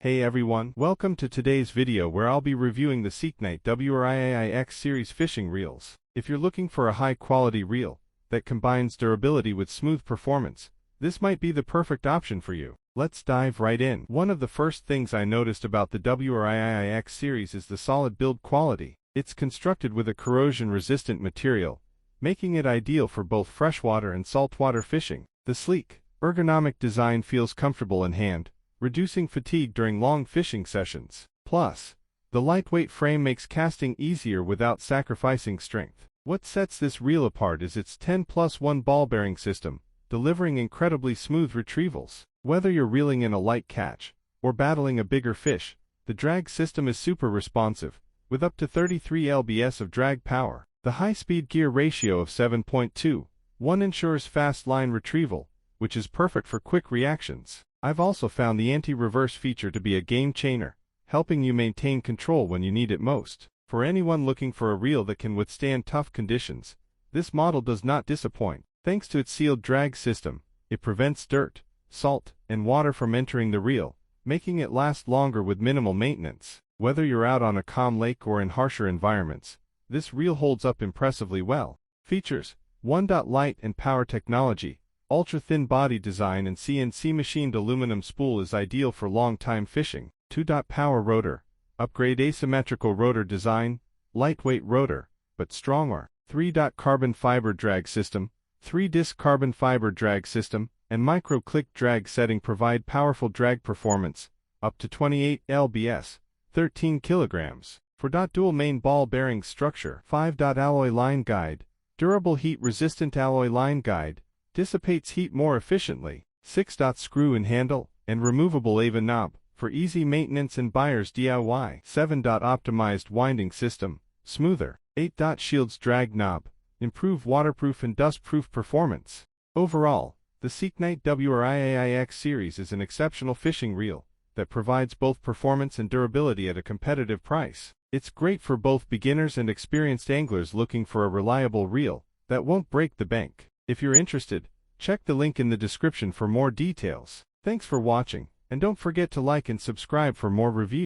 Hey everyone, welcome to today's video where I'll be reviewing the SeaKnight WRIAIX series fishing reels. If you're looking for a high-quality reel that combines durability with smooth performance, this might be the perfect option for you. Let's dive right in. One of the first things I noticed about the WRIAIX series is the solid build quality. It's constructed with a corrosion-resistant material, making it ideal for both freshwater and saltwater fishing. The sleek, ergonomic design feels comfortable in hand, reducing fatigue during long fishing sessions. Plus, the lightweight frame makes casting easier without sacrificing strength. What sets this reel apart is its 10+1 ball bearing system, delivering incredibly smooth retrievals. Whether you're reeling in a light catch or battling a bigger fish, the drag system is super responsive, with up to 33 lbs of drag power. The high-speed gear ratio of 7.2:1 ensures fast line retrieval, which is perfect for quick reactions. I've also found the anti-reverse feature to be a game-changer, helping you maintain control when you need it most. For anyone looking for a reel that can withstand tough conditions, this model does not disappoint. Thanks to its sealed drag system, it prevents dirt, salt, and water from entering the reel, making it last longer with minimal maintenance. Whether you're out on a calm lake or in harsher environments, this reel holds up impressively well. Features: 1. Light and power technology. Ultra-thin body design and CNC machined aluminum spool is ideal for long-time fishing. 2. Power rotor. Upgrade asymmetrical rotor design, lightweight rotor, but stronger. 3. Carbon fiber drag system. 3-disc carbon fiber drag system and micro-click drag setting provide powerful drag performance, up to 28 lbs, 13 kilograms. 4. Dual main ball bearing structure. 5. Alloy line guide. Durable heat-resistant alloy line guide. Dissipates heat more efficiently. 6. Screw and handle and removable EVA knob for easy maintenance and Buyers DIY.7.Optimized Winding System. Smoother8.Shields Drag Knob. Improve waterproof and dustproof performance. Overall, the SeaKnight WRIAIX series is an exceptional fishing reel that provides both performance and durability at a competitive price. It's great for both beginners and experienced anglers looking for a reliable reel that won't break the bank. If you're interested, check the link in the description for more details. Thanks for watching, and don't forget to like and subscribe for more reviews.